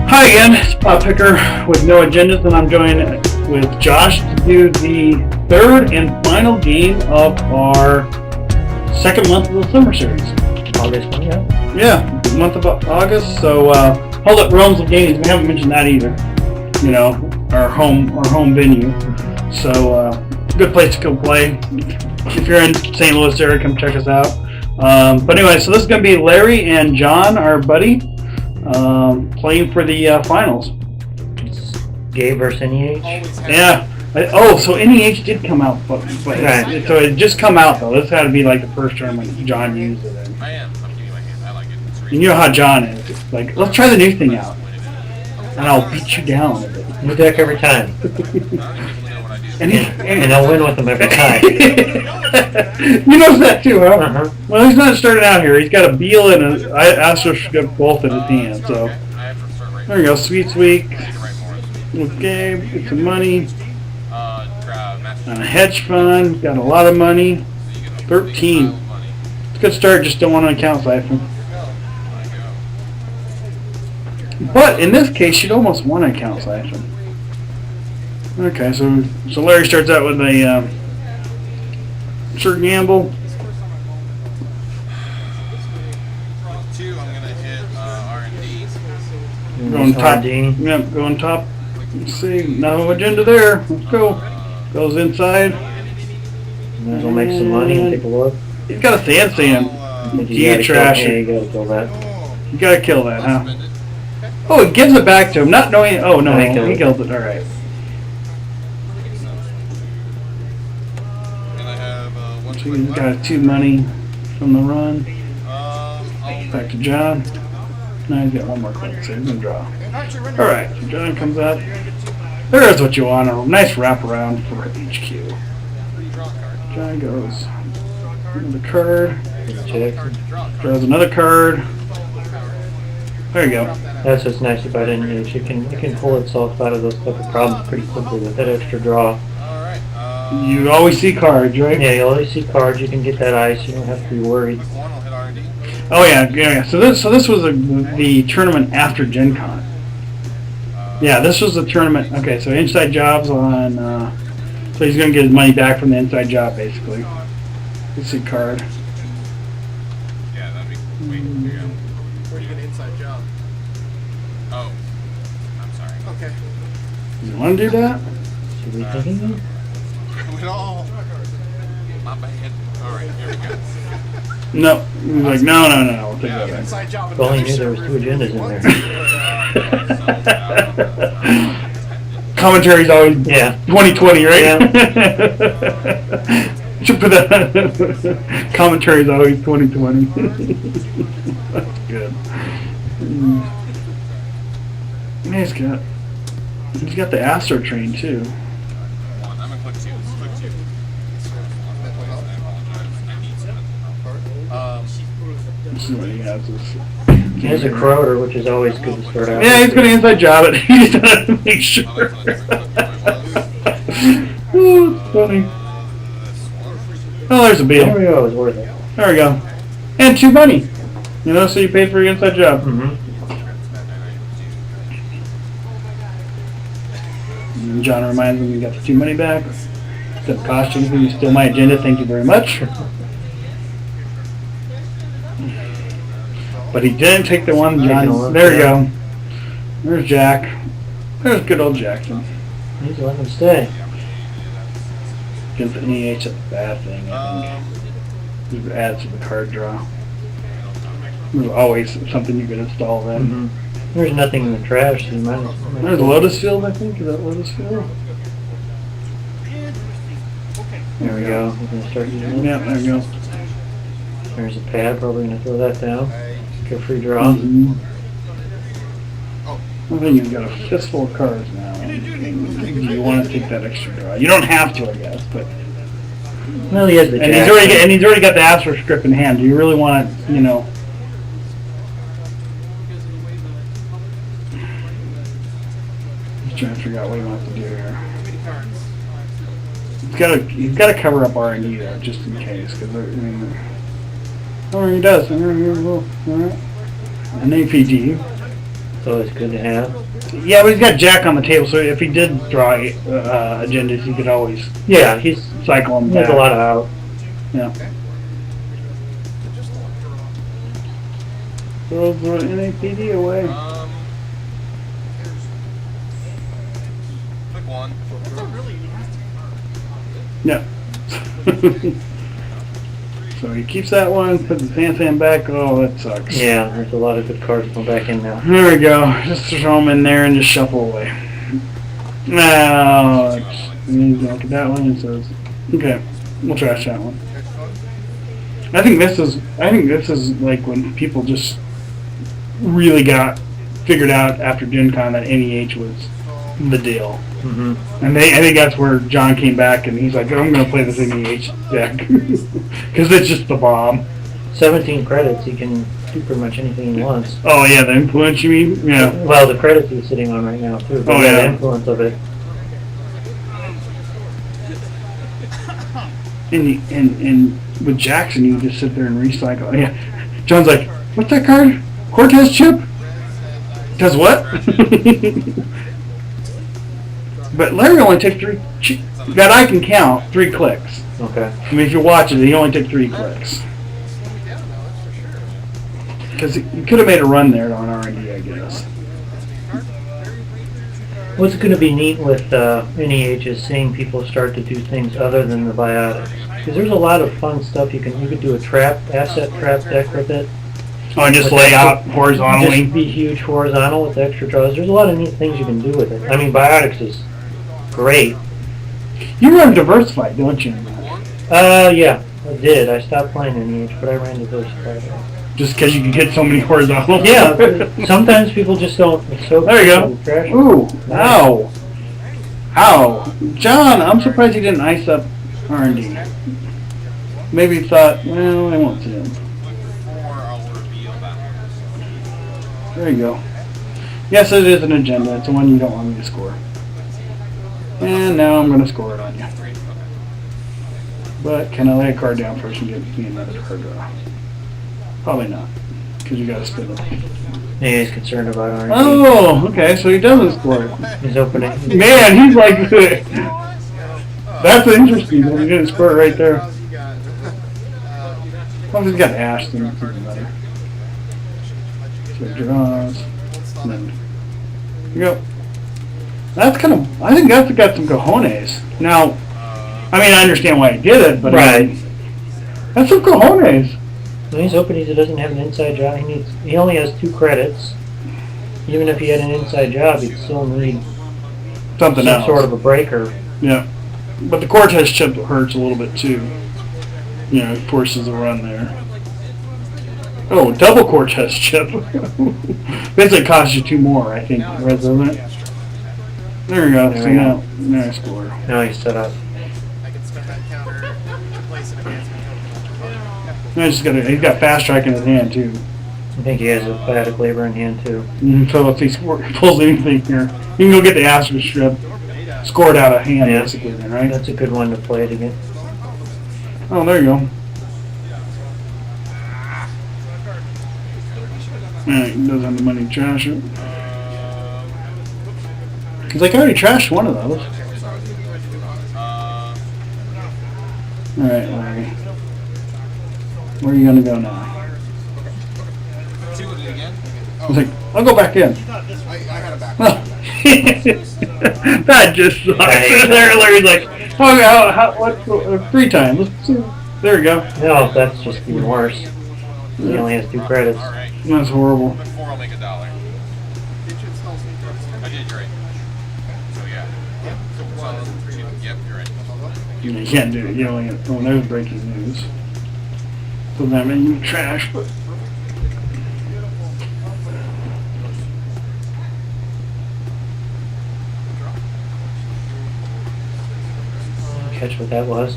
Hi again, it's Bob Picker with No Agendas, and I'm joined with Josh to do the third and final game of our second month of the summer series. August, yeah. Yeah, the month of August. So, Hold Up Realms of Games. We haven't mentioned that either. You know, our home venue. So, good place to go play. If you're in St. Louis area, come check us out. But anyway, so this is going to be Larry and John, our buddy, playing for the finals. Gay versus NEH? Yeah. So NEH did come out, but right. So it just come out though. This had to be like the first tournament John used it in. I am. I'm giving you my hand. I like it. It's And you know how John is. It's like, let's try the new thing out, and I'll beat you down with it. New deck every time. And I'll win with them every time. You know that too, huh? Uh-huh. Well, he's not starting out here. He's got a Beal and an Astrostrip both in his hand. So there you go. Sweet. Okay, get some money. And a hedge fund. Got a lot of money. 13. It's a good start. Just don't want an account siphon. But in this case, you'd almost want an account siphon. Okay, so Larry starts out with a Sir Gamble. 2, I'm gonna hit R&D. Going top. R&D. Yep, going top. Let's see. No agenda there. Let's go. Goes inside. Might as well make some money and take a look. He's got a sand. You trash Yeah, it. you gotta kill that. You gotta kill that, huh? Oh, it gives it back to him, not knowing. Oh no, he killed it. All right. And I have So he's got 2 money from the run. I'll Back to John. Now he's got 1 more card, so he's gonna draw. All right, so John comes up. There's what you want, a nice wraparound for HQ. John goes another card, draws another card. There you go. That's what's nice about NEH. It can pull itself out of those type of problems pretty quickly with that extra draw. Alright. You always see cards, right? Yeah, you always see cards. You can get that ice. You don't have to be worried. 1 will hit R&D. Oh yeah. So this was the tournament after Gen Con. Yeah, this was the tournament. Okay, so inside jobs on. So he's gonna get his money back from the inside job, basically. Let's see card. Yeah, that'd be. Wait, here you go. Where do you get an inside job? Oh. I'm sorry. Okay. You want to do that? Should we thinking of? It all. My bad. Alright, here we go. No. He's like, no. We'll take that back. Inside job. If only knew there was 2 agendas in there. Commentary's always 2020, right? Yeah. Should put that. Commentary's always 2020. That's good. He's got the Astro train too. 1. I'm gonna click 2. Click 2. Let's see what he has. He has a Crowder, which is always good to start out. Yeah, he's going to inside job it. He's going to make sure. Ooh, funny. Oh, there's a Beal. There we go. It was worth it. There we go. And 2 money. You know, so you paid for your inside job. Mm-hmm. And John reminds him you got the 2 money back. Except costumes, you steal my agenda. Thank you very much. But he didn't take the one John. There you go. There's Jack. There's good old Jackson. He's letting him stay. Against the NEH, that's a bad thing, I think. It adds to the card draw. There's always something you can install then. Mm-hmm. There's nothing in the trash. So you might There's Lotus Field, I think. Is that Lotus Field? There we go. We're going to start using it. Yeah, there you go. There's a pad. Probably going to throw that down. Get a free draw. Mm-hmm. I think you've got a fistful of cards now. You want to take that extra draw. You don't have to, I guess, but. Well, he has the And jack. he's already got the Astro script in hand. Do you really want to, you know? Just trying to figure out what he wants to do here. He's got to cover up R&D though, just in case, because I mean. Oh, he does. All right. An APG. So it's good to have. Yeah, but he's got Jack on the table, so if he did draw agendas, he could always Yeah, he's cycle them there's back. a lot of out. Yeah. Throw the NAPD away. Click one. Yeah. So he keeps that one, puts the fan back. Oh, that sucks. Yeah, there's a lot of good cards going back in now. There we go. Just throw them in there and just shuffle away. Now, you look at that one and says, okay, we'll trash that one. I think this is like when people just really got figured out after Gen Con that NEH was the deal. Mm-hmm. And I think that's where John came back and he's like, I'm going to play this NEH deck. Because it's just the bomb. 17 credits, he can do pretty much anything he wants. Oh, yeah, the influence, you mean? Yeah. Well, the credits he's sitting on right now, too. Oh, yeah. The influence of it. And with Jackson, you just sit there and recycle. Yeah. John's like, what's that card? Cortez chip? Does what? But Larry only takes that I can count, 3 clicks. Okay. I mean, if you watch it, he only took 3 clicks. Because he could have made a run there on R&D, I guess. What's going to be neat with NEH is seeing people start to do things other than the biotics. Because there's a lot of fun stuff you could do a asset trap deck with it. Oh, and just lay out horizontally. Just be huge horizontal with extra draws. There's a lot of neat things you can do with it. I mean, biotics is great. You run Diversified, don't you? Yeah, I did. I stopped playing NEH, but I ran Diversified. Just because you can get so many horizontals? Yeah, sometimes people just don't. It's so There you go. trash. Ooh, ow. Ow. John, I'm surprised you didn't ice up R&D. Maybe he thought, well, I won't see him. There you go. Yes, it is an agenda. It's the one you don't want me to score. And now I'm going to score it on you. But can I lay a card down first and get me another card draw? Probably not, because you got to spin it. Yeah, he's concerned about R&D. Oh, okay, so he doesn't score it. He's opening. Man, he's like, that's interesting. He didn't score it right there. Well, he's got Ash, then it's even better. So he draws. And then, here you go. That's kind of, I think that's got some cojones. Now, I mean, I understand why he did it, but Right. That's some cojones. Well, he's hoping he doesn't have an inside job. He only has 2 credits. Even if he had an inside job, he'd still need Something some else. sort of a breaker. Yeah. But the Cortez chip hurts a little bit too. You know, it forces a run there. Oh, double Cortez chip. Basically costs you 2 more, I think, rather than it. There we go. There So we go. now I score. Now he's set up. I can spend that counter, place an advancement token. He's got fast track in his hand too. I think he has a biotic labor in hand, too. So if he pulls anything here, you can go get the Astro strip, score it out of hand, Yeah. basically, then, right? That's a good one to play it again. Oh, there you go. Alright, he doesn't have the money to trash it. Because I already trashed one of those. Alright, Larry. Where are you going to go now? See what it again? I was like, I'll go back in. I had it back. That just sucks. Larry's like, oh, what's free time? Let's see. There we go. No, that's just even worse. He only has 2 credits. Alright. That's horrible. With 4, I'll make $1. I did, you're right. So, yeah. Yep, you're right. You can't do it. You only get, oh, there's breaking news. So that means you trash, but. Catch what that was.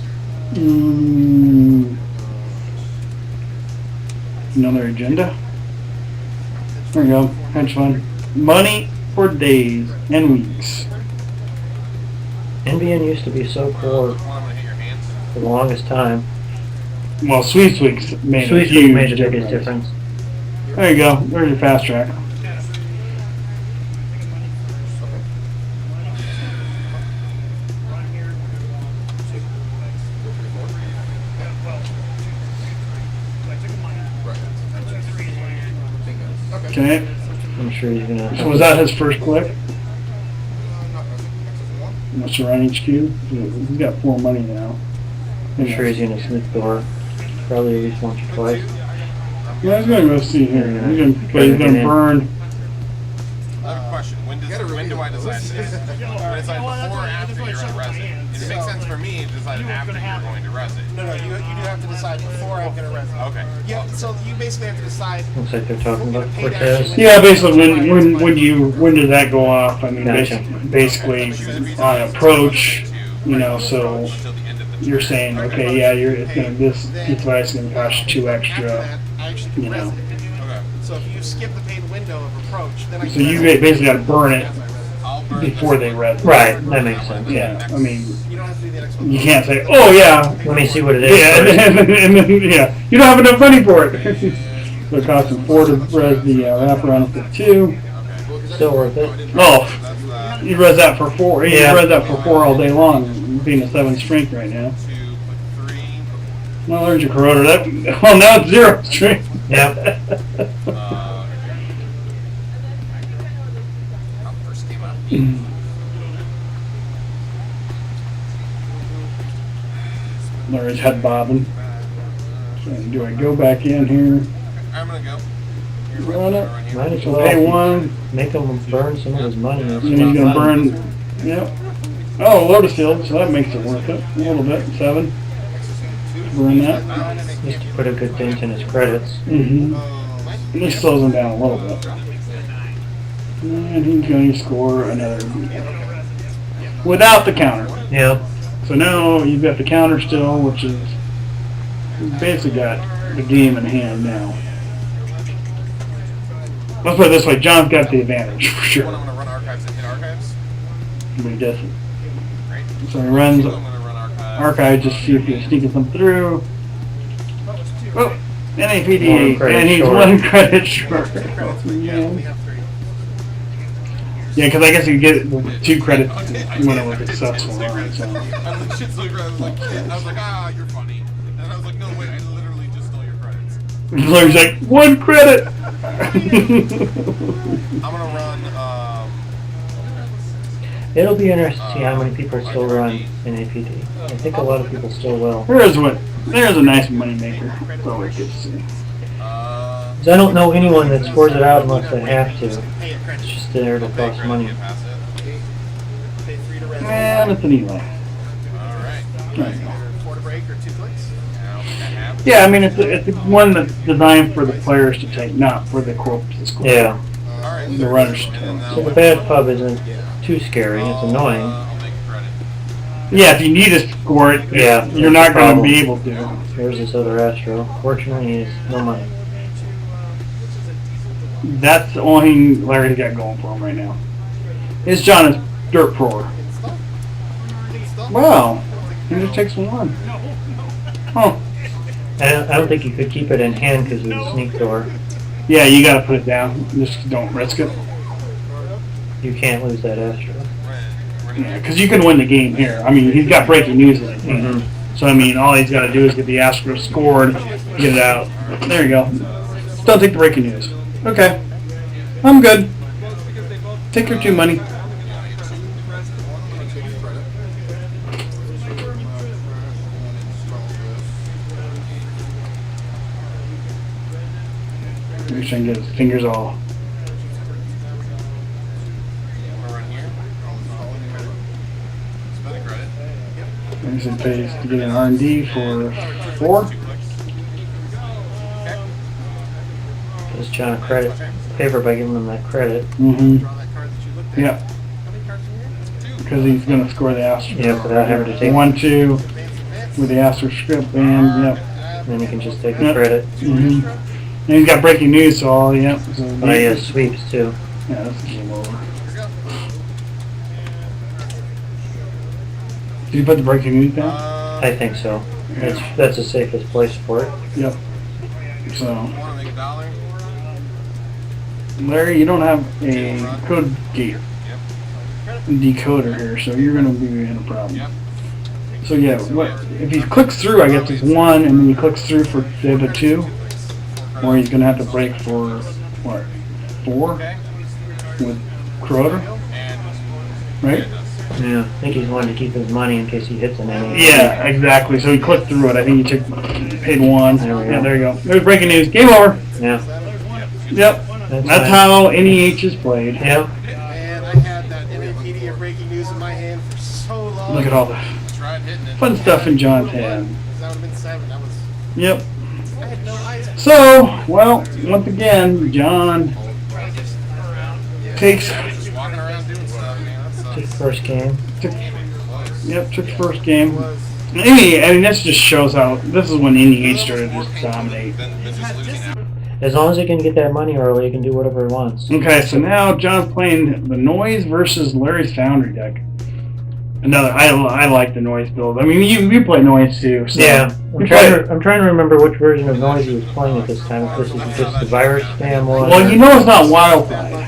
Another agenda. There we go. Hedge fund. Money for days and weeks. NBN used to be so poor I'm gonna hit your hands. for the longest time. Well, Sweet Weeks made a Sweet huge made the biggest difference. There you go. There's your fast track. Okay. I'm sure he's gonna. So was that his first click? Not really. Must run HQ. He's got 4 money now. I'm sure he's gonna sneak door, probably at least once or twice. Yeah, he's gonna go see here. He's gonna burn. I have a question. When do I decide this? Do I decide before or after you're going to res it? It makes sense for me to decide after you're going to res it. No, you do have to decide before I'm going to res it. Okay. Yeah, so you basically have to decide. Looks like they're talking about Cortez. Yeah, basically when did that go off? I mean, Gotcha. basically on approach, so you're saying, okay, yeah, this device is gonna cost you 2 extra, I actually can res it. Okay. So if you skip the paid window of approach, then I can So you res it. basically got to burn it I'll burn before they res it. Right, that makes sense. Yeah, I mean, You don't have to do the next one. you can't say, oh yeah, Let me see what it is. yeah, first. and then, yeah, you don't have enough money for it. So it costs them 4 to res the wraparound up to 2. Still worth it. Oh, That's you res that for 4. You Yeah. res that for 4 all day long, being a 7 strength right now. 2, put 3. Well, there's your corroder. Well, now it's 0 strength. Yep. How first came out. Larry's head bobbing. So do I go back in here? I'm going to go. Run it. Might as So well pay 1. make him burn some of his money. And then he's gonna burn. Yep. Oh, lotus field. So that makes it worth it a little bit. 7. Burn that. Just to put a good dent in his credits. Mm-hmm. At least slows him down a little bit. And he's going to score another without the counter. Yep. So now you've got the counter still, which is you've basically got the game in hand now. Let's put it this way: John's got the advantage for When sure. I'm going to run archives and hit archives. But he doesn't. Right. So he runs I'm going to run archives. archive just to see if he's sneaking some through. Oh, NAPD, One credit and he's short. 1 credit short. Credits, but yeah, we have 3. Yeah, because I guess you get it with 2 credits Okay, I when did. it was successful. I Right, so. was like, shit, so I was like, ah, you're funny. And I was like, no, wait, I literally just stole your credits. Larry's like, 1 credit! I'm gonna run, It'll be interesting to see how many people still run in APD. I think a lot of people still will. There's a nice money maker. That's always good to see. 'Cause I don't know anyone that scores it out unless they have to. Pay it credit. It's just there to cost money. Pay 3 to res it. And it's an Eli. Alright. Right. 4 to break or 2 clicks. Yeah, I mean, it's one that's designed for the players to take, not for the corps to score. Yeah. Alright. The runners to take. So the bad pub isn't too scary. It's annoying. I'll make a credit. Yeah, if you need to score it, Yeah, you're that's not the going to problem. be able to. Here's this other Astro. Fortunately, he has no money. That's the only thing Larry's got going for him right now. His John is dirt poor. Wow, he just takes 1. Huh. I don't think you could keep it in hand because of the sneak door. Yeah, you got to put it down. Just don't risk it. You can't lose that Astro. Yeah, because you can win the game here. I mean, he's got breaking news in it. Mhm. So, I mean, all he's got to do is get the Astro scored, get it out. There you go. Just don't take the breaking news. Okay. I'm good. Take your 2 money. Make sure I can get his fingers all. I'm gonna run here. Spend a credit. He said pays to get an R&D for 4. 2 clicks. Just trying to credit favor by giving them that credit. Mm-hmm. Draw that card that you looked at. Yeah, How many cards are here? because he's going to score the Astro. Yeah, without having to take. 1, 2 Advance. with the Astro script and yep. Then you can just take the Yep. credit. Mm-hmm. And he's got breaking news, so all yep. So But he has sweeps too. yeah, that's game over. Did you put the breaking news down? I think so. That's the safest place for it. Yep. So Want to make $1? Larry, you don't have a code gate decoder here, so you're going to be in a problem. Yep. So yeah, what if he clicks through? I guess it's 1, and then he clicks through for the other 2, or he's going to have to break for what? 4 Okay. with Crowder, And right? Yeah, I think he's wanting to keep his money in case he hits an NA. Yeah, exactly. So he clicked through it. I think he paid 1. There we go. Yeah, there you go. There's breaking news. Game over. Yeah. Yep. That's That's fine. how NEH is played. Yep. And I had that NAPD of breaking news in my hand for so long. Look at all the tried hitting it. fun stuff in John's hand. That would have been 7. That was. Yep. I had no eyes. So, well, once again, John takes, Just walking around doing stuff, man. That Took sucks. the first game. took first game. I mean, this just shows how, this is when NEH started to just dominate. Then just losing out. As long as he can get that money early, he can do whatever he wants. Okay, so now John's playing the Noise versus Larry's Foundry deck. Another, I like the Noise build. I mean, you play Noise too. So Yeah. you play- I'm trying to remember which version of Noise he was playing at this time. If this is just the virus spam one. Well, you know it's not Wildfire.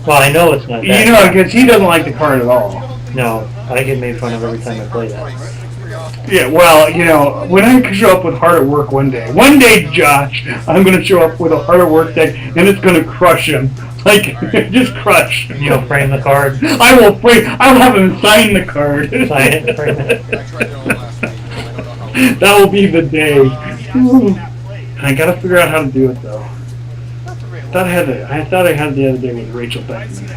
Well, I know it's not You that. know, because he doesn't like the card at all. No, I get made fun of every time I play that. Yeah, well, you know, when I show up with Hard at Work one day, Josh, I'm going to show up with a Hard at Work deck, and it's going to crush him. Like, just crush. You know, frame the card, I will have him sign the card. sign it, frame it. I tried it all last week. I don't know how. That will be the day. Ooh. I got to figure out how to do it, though. I thought I had it the other day with Rachel Beckman.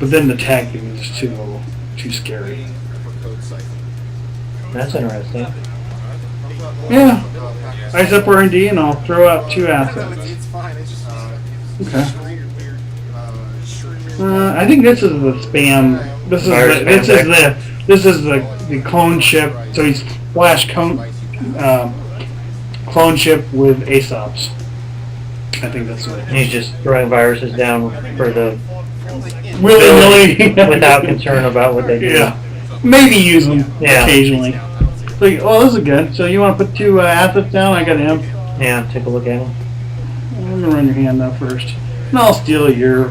But then the tag thing was too scary. That's interesting. Yeah. I up R&D and I'll throw out 2 assets. It's fine. It's just. Okay. Weird. I think this is the spam. This is Virus this is the clone ship. So he's flash clone ship with Aesop's. I think that's what. He's just throwing viruses down for the Willy-nilly. without concern about what they do. Yeah. Maybe use them Yeah. occasionally. So, oh, this is good. So you want to put 2 assets down? I got him. Yeah, take a look at him. I'm gonna run your hand though first, and I'll steal your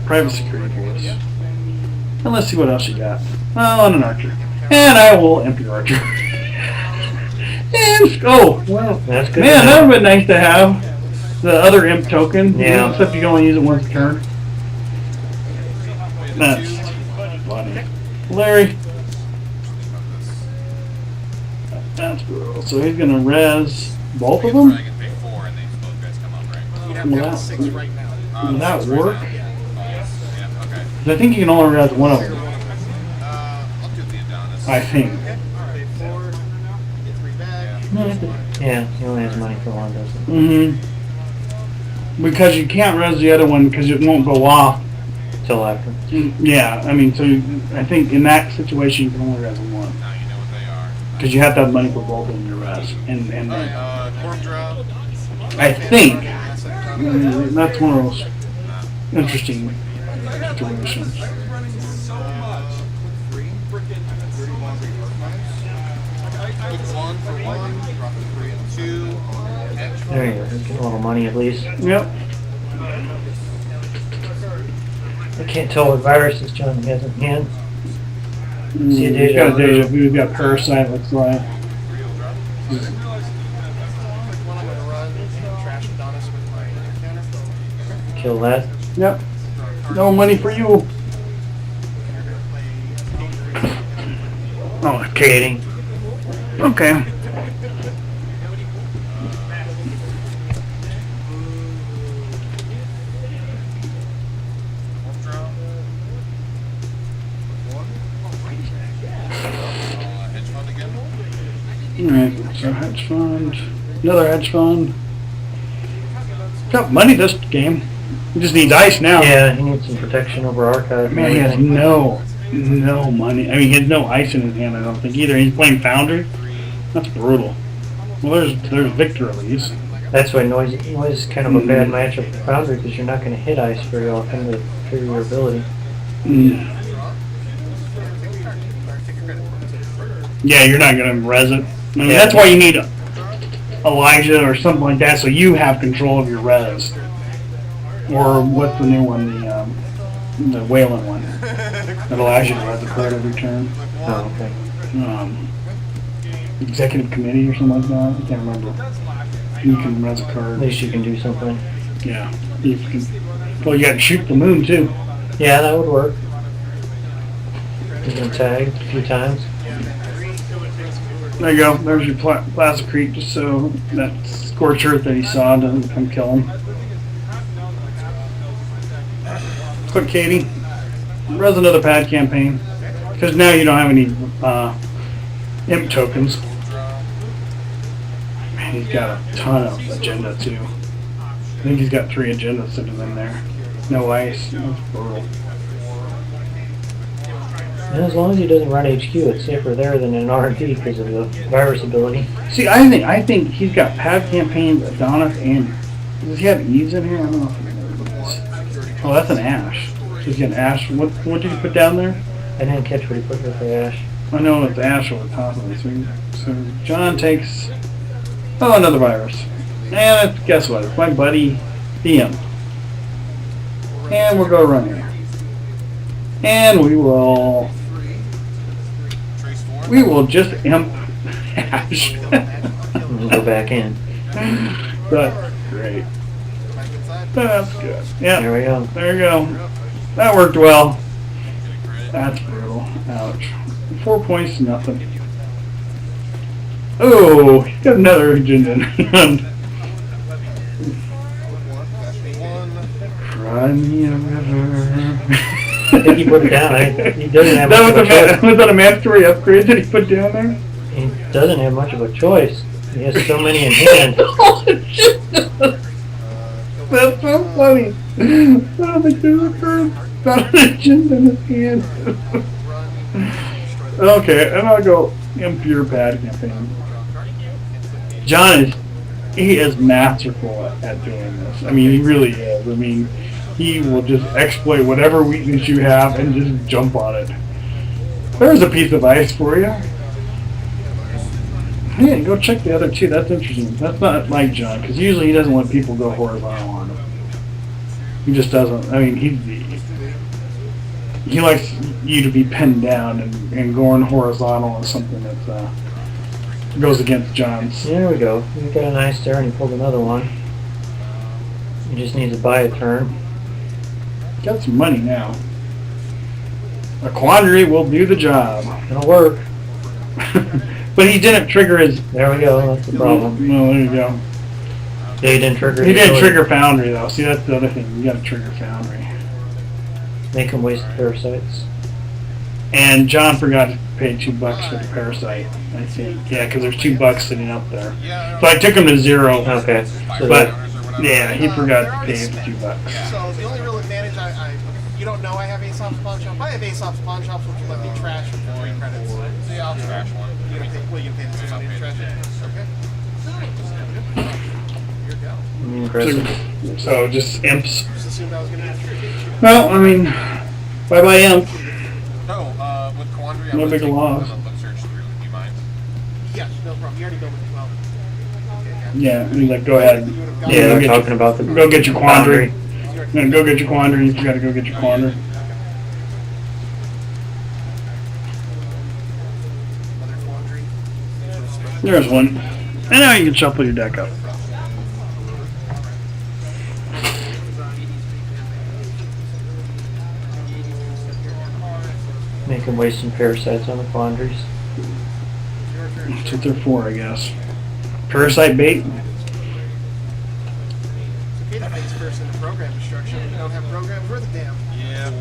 private security force. And let's see what else you got. Oh, and an archer. And I will empty your archer. And oh, well, That's good. man, that would be nice to have the other imp token. Yeah. Except you can only use it once a turn. That's funny. Larry. That's brutal. So he's gonna res both of them. I can pay 4 and these both guys come up, right? You'd have to have 6 right now. Will that work? Yeah, okay. 'Cause I think you can only res one of them. I'll do the Adonis. I think. Pay 4. Get 3 back. Yeah, he only has money for one, doesn't Mm-hmm. Because you can't res the other one because it won't go off. he? Till after. Yeah, I mean, so I think in that situation you can only res one. Now you know what they are. Because you have to have money for both of them to res. And Corp draw. I think that's one of those interesting situations. Put 1 for 1. Drop it 3 and 2. Edge. There you go. He's getting a little money at least. Yep. I can't tell what viruses John has in hand. See a We've deja got a deja vu. We've got Parasite. Looks like. One I'm going to run Trash Adonis with my counter. Kill that. Yep. No money for you. You're going to play Daydream. Oh, Katie. Okay. Corp draw. 1. Hedge fund again. Alright, so hedge fund. Another hedge fund. Got money this game. He just needs ice now. Yeah, he needs some protection over archive. Man, he has no money. I mean, he has no ice in his hand, I don't think either. He's playing Foundry. That's brutal. Well, there's Victor at least. That's why noise is kind of a bad matchup for Foundry because you're not going to hit ice very often to trigger your ability. Mm. Yeah, you're not gonna res it. I mean, Yeah. that's why you need Elijah or something like that, so you have control of your res. Or what's the new one? The Whalen one. That allows you to res a card every turn. Oh, okay. Executive committee or something like that. I can't remember. You can res a At card. least you can do something. Yeah. You can Well, you got to shoot the moon too. Yeah, that would work. You can tag a few times. There you go. There's your Plaza Creek, just so that scorched earth that he saw doesn't come kill him. Quick, Katie. Run another pad campaign. Because now you don't have any imp tokens. Man, he's got a ton of agenda too. I think he's got 3 agendas sitting in there. No ice. That's brutal. And as long as he doesn't run HQ, it's safer there than in R&D because of the virus ability. See, I think he's got pad campaigns, Adonis, and does he have Eves in here? I don't know if he knows. Oh, that's an Ash. So he's got an Ash. What did he put down there? I didn't catch what he put with the Ash. I know it's Ash over the top of it. So John takes another virus. And guess what? It's my buddy DM. And we'll go run here. And we will just imp Ash. And go back in. That's great. That's good. Yeah. There we go. There you go. That worked well. That's brutal. Ouch. 4 points to nothing. Oh, he's got another agenda in hand. Cry me a river. I think he put it down. He doesn't have much of a choice. Was that a mandatory upgrade that he put down there? He doesn't have much of a choice. He has so many in hand. That's so funny. I don't think there's a first got an agenda in his hand. Okay, and I'll go imp your pad campaign. John is masterful at doing this. I mean, he really is. I mean, he will just exploit whatever weakness you have and just jump on it. There's a piece of ice for you. Yeah, go check the other two. That's interesting. That's not like John, because usually he doesn't let people go horizontal on him. He just doesn't. I mean, he likes you to be pinned down and going horizontal is something that goes against John's. There we go. He got a nice there and he pulled another one. He just needs to buy a turn. Got some money now. A quandary will do the job. It'll work. But he didn't trigger his... There we go. That's the problem. No, there you go. Yeah, he didn't trigger. He didn't trigger Foundry, though. See, that's the other thing. You got to trigger Foundry. Make him waste the parasites. And John forgot to pay $2 for the parasite, I think. Yeah, because there's $2 sitting up there. So I took him to 0. Okay. So But, yeah, he forgot to pay him $2. So the only real advantage, you don't know I have Aesop's Pawn Shop. I have Aesop's Pawn Shops, which will let me trash for 3 credits. See, I'll trash one. You gonna pay, well, you pay the 6 money to trash it? Okay. aggressive. So just imps. Just assumed I was gonna get Well, I mean, bye-bye imp. No, with Quandary, No big loss. Let's search through. Do you mind? Yeah, no problem. You already know what well. Yeah, he's like, go ahead. Yeah, Go they're get talking your- about the Go get your quandary. boundary. No, go get your quandary. You gotta go get your quandary. Another quandary. There's one. And now you can shuffle your deck up. Make them waste some parasites on the quandaries. That's what they're for, I guess. Parasite bait. It's okay to face first in the program destruction. We don't have programs worth a damn. Yeah.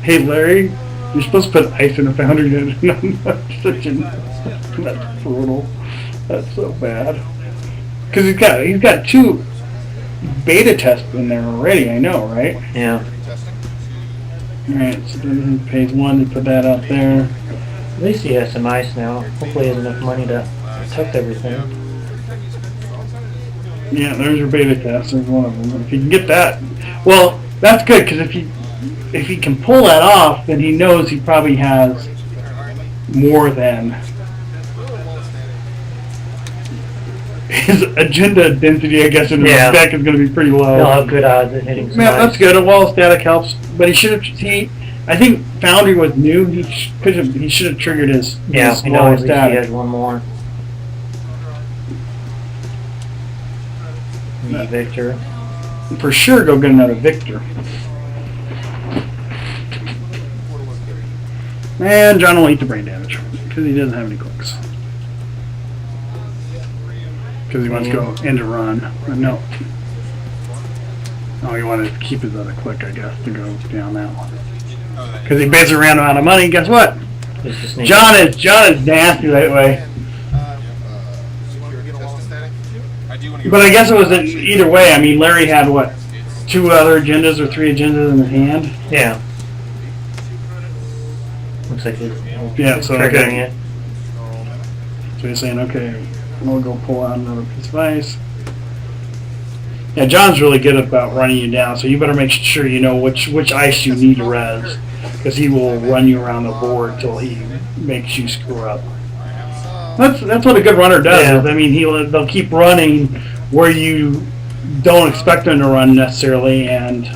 Hey Larry, you're supposed to put ice in a foundry. That's brutal. That's so bad. Because he's got 2 beta tests in there already. I know, right? Yeah. All right. So then he pays 1 to put that out there. At least he has some ice now. Hopefully he has enough money to protect everything. Yeah, there's your beta test. There's one of them. If you can get that, well, that's good because if he can pull that off, then he knows he probably has more than his agenda density. I guess in his Yeah. deck is going to be pretty low. He'll have good odds at hitting some Man, ice. that's good. A wall static helps, but he should have. I think Foundry was new. He should have triggered his Yeah, his we know wall at least he static. has one more. Victor. For sure, go get another Victor. And John will eat the brain damage because he doesn't have any clicks. Because he wants to go end a run. But no. Oh, he wanted to keep his other click, I guess, to go down that one. Because he basically ran out of money. Guess what? John is nasty that way. But I guess it was either way. I mean, Larry had what, 2 other agendas or 3 agendas in his hand. Yeah. Looks like it's So triggering okay. it. So he's saying, okay, we'll go pull out another piece of ice. Yeah, John's really good about running you down, so you better make sure you know which ice you need to res, because he will run you around the board till he makes you screw up. That's what a good runner does. Yeah. I mean, they'll keep running where you don't expect them to run necessarily, and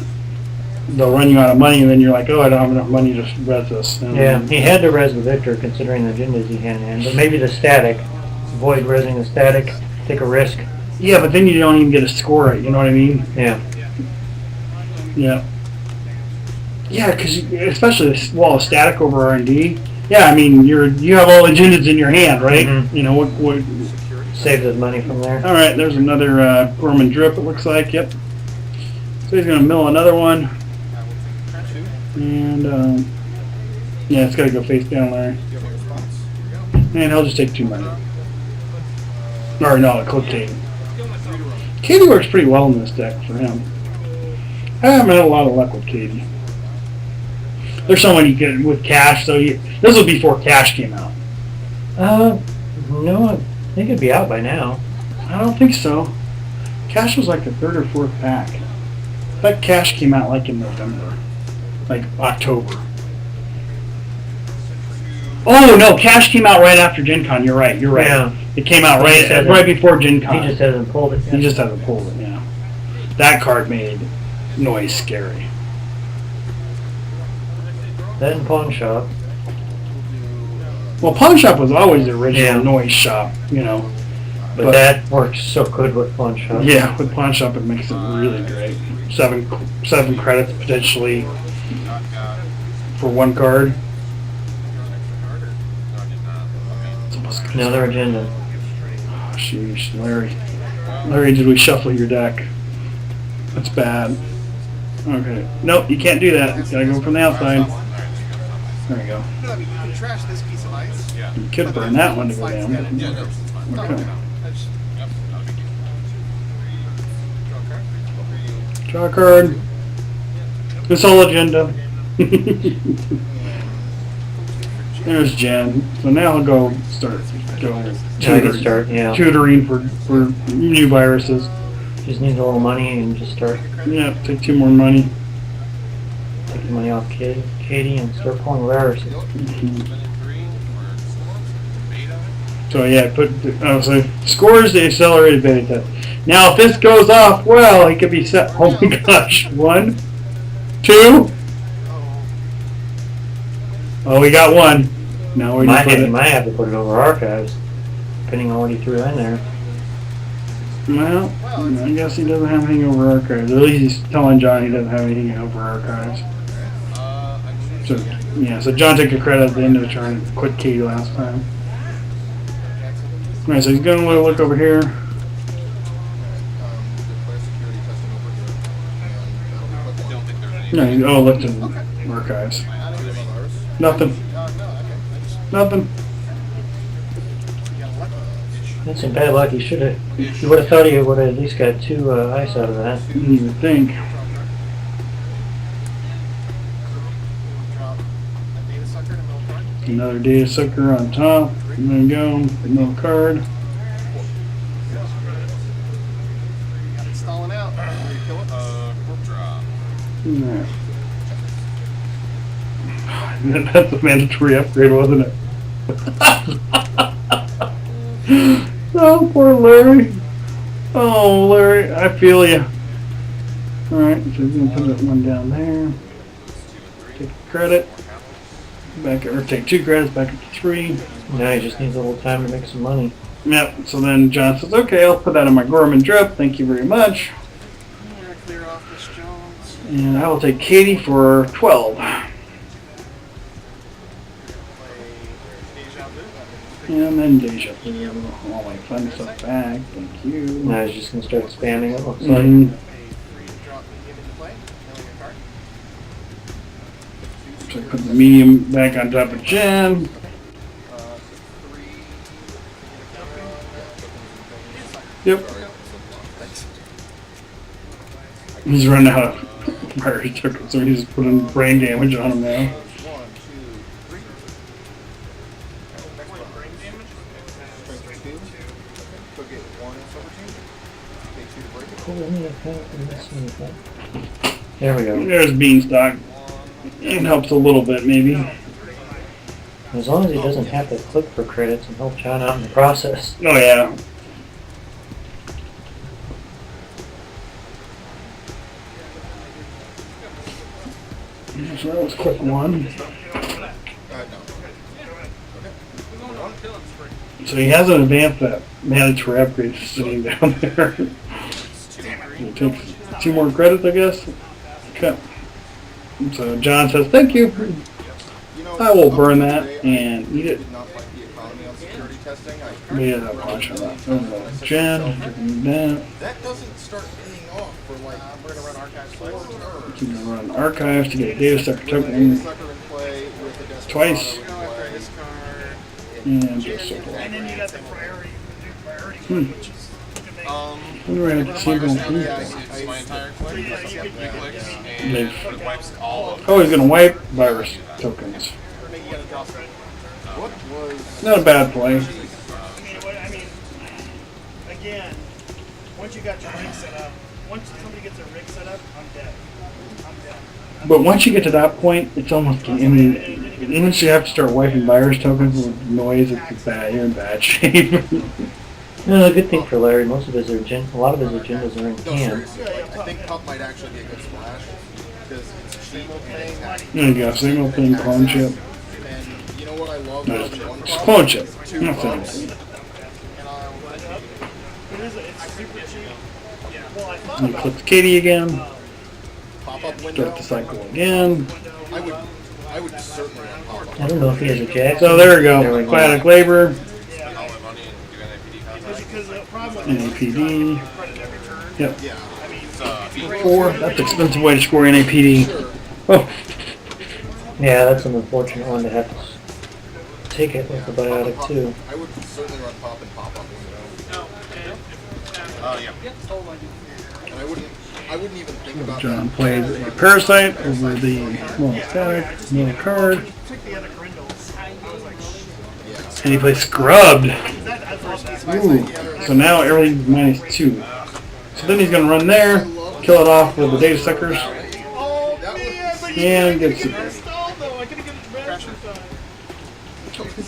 they'll run you out of money, and then you're like, oh, I don't have enough money to res this. And Yeah, he had to res the Victor considering the agendas he had in, but maybe the static. Avoid resing the static, take a risk. Yeah, but then you don't even get to score it, you know what I mean? Yeah. Yeah. Yeah, because especially static over R&D. Yeah, I mean you have all the agendas in your hand, right? Mm-hmm. You know what? Saves his money from there. All right, there's another Gorman drip. It looks like. Yep. So he's gonna mill another one, and yeah, it's gotta go face down, Larry. And he'll just take 2 money. Or no, a clip Katie. Katie works pretty well in this deck for him. I haven't had a lot of luck with Katie. There's someone you get with cash, so this was before cash came out. No, I think it'd be out by now. I don't think so. Cash was like the 3rd or 4th pack. That cash came out like in November, like October. Oh no, cash came out right after Gen Con. You're right. Yeah. It came out right before Gen Con. He just hasn't pulled it yet. He just hasn't pulled it. Yeah. That card made noise scary. That in pawn shop. Well, pawn shop was always the original Yeah. noise shop, you know. But that works so good with pawn shop. Yeah, with pawn shop it makes it really great. Seven credits potentially for 1 card. It's almost good. Another agenda. Oh, sheesh, Larry. Larry, did we shuffle your deck? That's bad. Okay. Nope, you can't do that. You gotta go from the outside. There you go. No, I mean, you can trash this piece of ice. You could burn that one to go down. Yeah, no, it's fine. No, Okay. no, that's- Yep, not a big deal. Draw a card. This whole agenda. There's Jen. So now I'll go tutoring for new viruses. Just needs a little money and just start Yeah, take 2 more money. taking money off Katie and start pulling viruses. So yeah, so scores the accelerated beta test. Now if this goes off well, he could be set. Oh my gosh, 1, 2. Oh, we got 1. Now we Might have to put it over archives, depending on what he threw in there. Well, I guess he doesn't have anything over archives. At least he's telling John he doesn't have anything over archives. So yeah, so John took a credit at the end of the turn and quit Katie last time. Alright, so he's gonna look over here. No, looked in archives. Nothing. Nothing. That's some bad luck. You would have thought he would have at least got 2 ice out of that. You would think. Another data sucker on top. There you go. No card. Stalling out. Kill it. Corp draw. Yeah. That's a mandatory upgrade, wasn't it? Oh, poor Larry. Oh, Larry, I feel you. Alright, so we're going to put that 1 down there. Take credit. Take 2 credits, back up to 3. Now he just needs a little time to make some money. Yep. So then John says, "Okay, I'll put that on my Gorman drip. Thank you very much." I'm gonna clear off this Jones. And I will take Katie for 12. Play Deja Vu. And then Deja Vu. All my fun stuff back. Thank you. And I was just gonna start spamming it, looks like. Mhm. A free drop medium into play. Milling a card. So I put the medium back on top of Jen. Three. Yep. He's running out of fire tokens, so he's putting brain damage on him now. 1, 2, 3. Strength 2. Could get 1 silver chain. Take 2 to break it. Pull any account and miss anything. There we go. There's Beanstalk. It helps a little bit, maybe. As long as he doesn't have to click for credits and help John out in the process. Oh, yeah. So that was a quick one. No. So he hasn't advanced that mandatory upgrade sitting down there. It takes 2 more credits, I guess. Okay. So John says, "Thank you. I will burn that and eat it." Did not like the economy on security testing. Yeah, that watch on that. Jen, that. That doesn't start paying off for like we're gonna run archives twice. You can run archives to get a data sucker token Sucker in play with the desktop twice. auto in play. This card. And just so And then you got the priority, the new priority, which is you can make. We're going to have to see Virus if now we is my entire click. Yeah, you could- Three clicks, They've- and it wipes all of them. Oh, he's going to wipe virus tokens. Or maybe you gotta drop it. What was Not a bad play. I mean, again, once you got your rig set up, once somebody gets a rig set up, I'm dead. I'm dead. But once you get to that point, it's almost, I mean, once you have to start wiping virus tokens with noise, it's bad. You're in bad shape. No, the good thing for Larry, most of his a lot of his agendas are in no, hand. seriously, I think Pup might actually be a good splash because it's cheap thing. There you go. Same old thing, clone chip. And you know what I love No, about just one just Pup? clone chip. 2 Nothing. Pups. And It's super cheap. Well, I thought You about click Katie again. pop-up window. Start the cycle again. I would certainly run pop-up. I don't know if he has a jack. So there we go. Aquatic labor, All that money and do NAPD contracts. because the problem with NAPD. credit every turn. Yep. Yeah. I mean, It's 4. That's an expensive way to score NAPD. Oh, Yeah, that's an unfortunate one to have to take it with the biotic too. I would certainly run pop and pop-up window. yeah. And I wouldn't even think about John that. plays a parasite over the monostatic, middle card, took the other Grindles. I was like, Yeah. and he plays scrubbed. I thought that. Ooh. So now everything's -2. So then he's gonna run there, kill it off with the data suckers, Oh, man, but and gets you it. could install though. I could have given it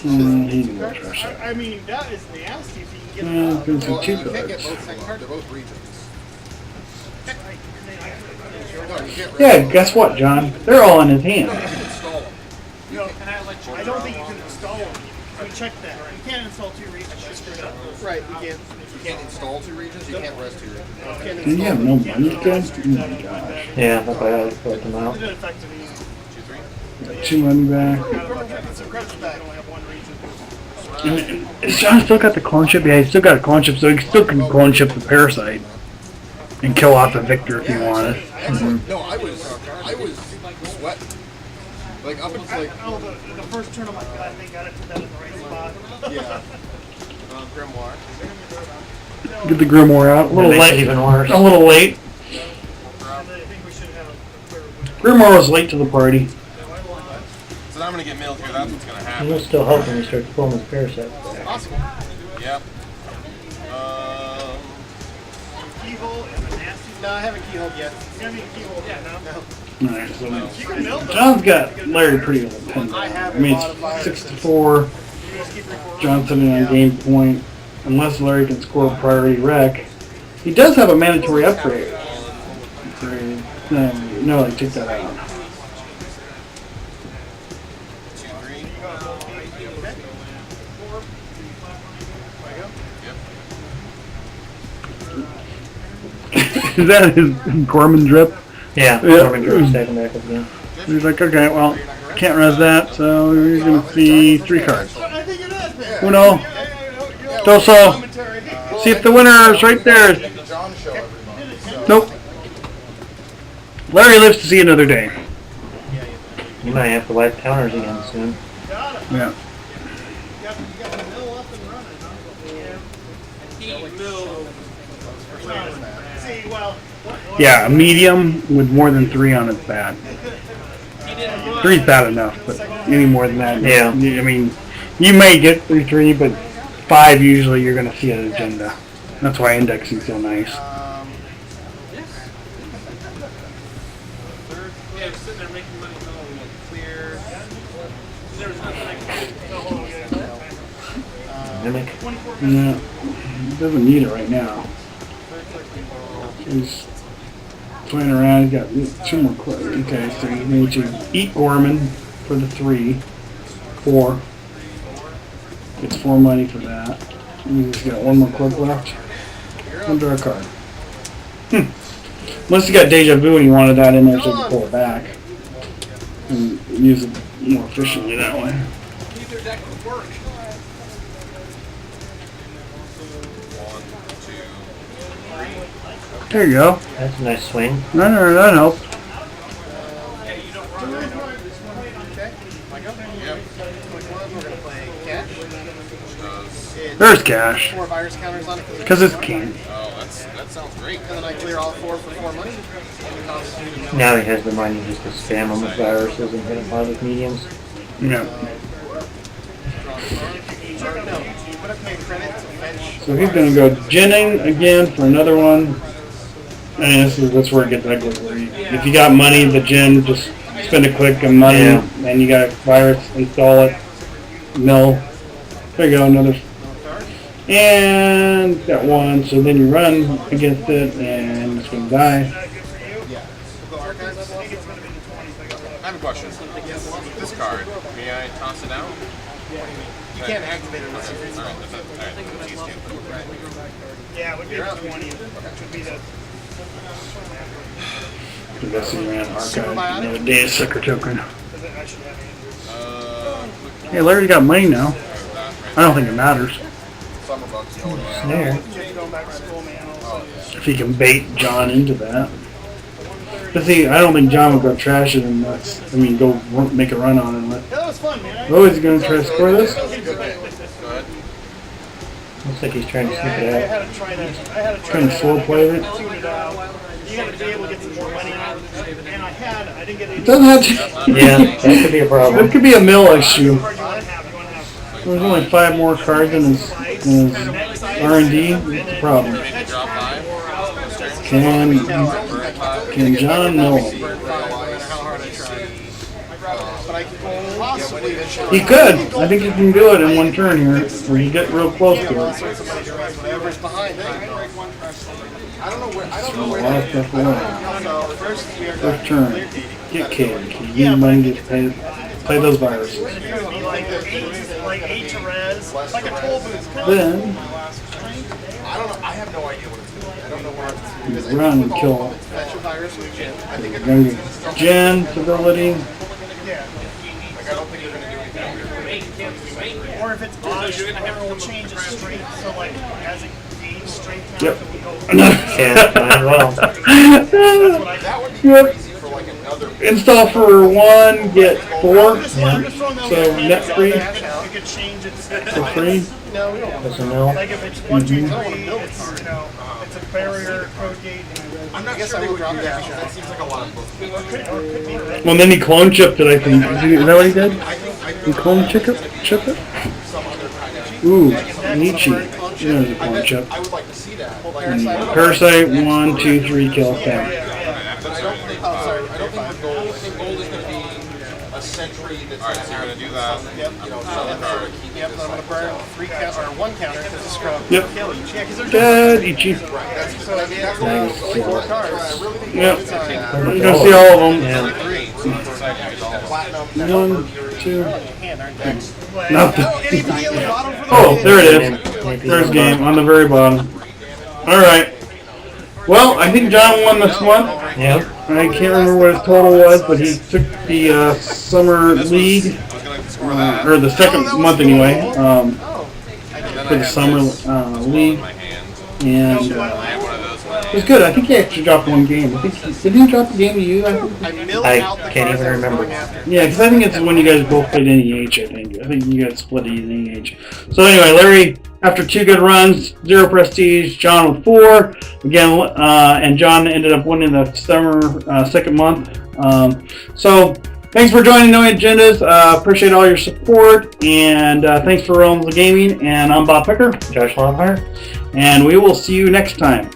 And he's gonna trash it. I mean, that is nasty if you can And get brings it some Well, 2 you can't get cards. both things. They're both regions. No, you can't Yeah, guess what, John? They're all in his hand. You can install them. I don't think you can install them. We checked that. You can't install 2 regions. That's screwed up. Right, you can't install 2 regions, you can't rest 2 regions. And you have no money, guys? Oh my gosh. Yeah, the biotic put them out. It did affect me. Got 2 money back. Some credits back. I only have 1 region. And is John still got the clone chip? Yeah, he's still got a clone chip, so he still can clone chip the parasite and kill off the victor if he wanted. Excellent. No, I was sweating. Like up until like Oh, the first turn, I'm like, God, they got it, put that in the right spot. yeah. Grimoire. Get the Grimoire out. A little That makes it late. even worse. A little late. I think we should have a clear winner. Grimoire was late to the party. So now I'm gonna get mailed here. That's what's gonna happen. He'll still help when he starts pulling his parasites. Awesome. Yep. Keyhole is a nasty. No, I haven't keyholed yet. You got any keyhole yet, no? Alright, so You can build them. John's got Larry pretty well pinned down. I mean, it's 6-4. You just keep recording. John's sitting on game point. Unless Larry can score a priority wreck. He does have a mandatory upgrade. No, I take that out. 2, 3. Is that his Gorman drip? Yeah, Yeah. Norman Drew stacking back up again. He's like, okay, well, can't res that, so you're going to see 3 cards. I think it is, man. Uno, Doso. See if the winner is right there. Nope. Larry lives to see another day. You might have to wipe counters again soon. Yeah. You got the mill up and running, huh? See, well, Yeah, a medium with more than 3 on it's bad. 3's bad enough, but any more than that, Yeah. I mean, you may get 3, but 5 usually you're going to see an agenda. That's why indexing's so nice. Yeah, sitting there making money, clear. Mimic. Yeah, he doesn't need it right now. He's playing around. He's got 2 more clips. Okay, so you need to eat Gorman for the 3, 4. Gets 4 money for that. And he's got 1 more clip left. Under a card. Unless you got Deja Vu and you wanted that in there so you can pull it back and use it more efficiently that way. There you go. That's a nice swing. No, that helped. We're gonna play cash. There's cash. 4 virus counters on it. Because it's king. Oh, that sounds great. And then I clear all 4 for 4 money. And it costs you Now he has the money just to spam them with viruses and hit them hard with mediums. Yeah. But I pay credit to bench. So he's going to go ginning again for another one. And that's where it gets ugly. If you got money, the gin, just spend a click of money, Yeah. and you got a virus, install it, mill. There you go, another. And got 1, so then you run against it, and it's going to die. I have a question. This card, may I toss it out? You can't activate it unless you Alright, alright, that's easy. yeah, it would be the 20th. Which would be the. Investing around archive, another day of sucker token. Because I should have it. Hey, Larry's got money now. I don't think it matters. Summer bucks going around. Snare. Kids going back to school, man. Also. If he can bait John into that. But see, I don't think John would go trash it unless, go make a run on it. Yeah, that was fun, man. Oh, is he going to try to score this? Looks like he's trying to Yeah, sneak I it out. had to try that. I had to try Trying to that slow out. play it. Tune it out. You got to be able to get some more money out. And I didn't get any. It doesn't have to. Yeah, that could be a It problem. could be a mill issue. What you want to have? You want to have. There's only 5 more cards in his R&D. What's the problem? Drop 5. Can John mill? But I can possibly He could. I think you can do it in 1 turn here. When you get real close to it. whatever's behind it. I don't know where. A lot of stuff away. So first we are First turn. Get killed. You need money to play those viruses. It would be like 8 to res. Like a toll booth. Then I don't know. I have no idea what it's doing. I don't know where it's you run and kill. fetch a virus with Jin. I think Then you Gen, stability. Yeah. I don't think they're gonna do anything. Or if it's odd, we'll change it straight. So like as it gains straight count, Yep. it would go. Yeah, might as well. That would be Yep. crazy for like another. Install for 1, get 4 I'm just throwing that So, out there. net free? You could change it. for free. No, we don't. That's a mill. Like if it's 1, 2, 3, it's it's a barrier code gate. I'm not sure they would drop that. That seems like a lot of books. Or could be red. Well, then he clone chipped it, I think. Is that what he did? He clone chip it? Ooh, Nietzsche. There's a clone chip. I would like to see that. Parasite, 1, 2, 3, kill, bam. But I don't think. Oh, sorry. I don't think the goal. I think gold is going to be a century that's. Alright, so you're going to do that. Yep. You know, sell the card. Yep. I'm going to burn 3 count or 1 counter because it's scrub. Yep. Kill each. Yeah, because they're Dead, Ichi. So I mean, that's only 4 cards. I really think Yep. it's time. You're going to see all of them. Yeah. 3. So it's like you get all Platinum. 1, 2, Hand, aren't they? nothing. Anything at the bottom for the Oh, there it is. There's game on the very bottom. Alright. Well, I think John won this month. Yep. I can't remember what his total was, but he took the summer league, or the second month anyway, for the summer league, and it was good. I think he actually dropped one game. I think did he drop a game to you? I can't even remember. Yeah, because I think it's when you guys both played NEH. I think you guys split NEH. So anyway, Larry, after 2 good runs, 0 prestige, John with 4 again, and John ended up winning the summer second month. So thanks for joining No Agendas. Appreciate all your support, and thanks for Realms of Gaming. And I'm Bob Picker, Josh Longhart. and we will see you next time.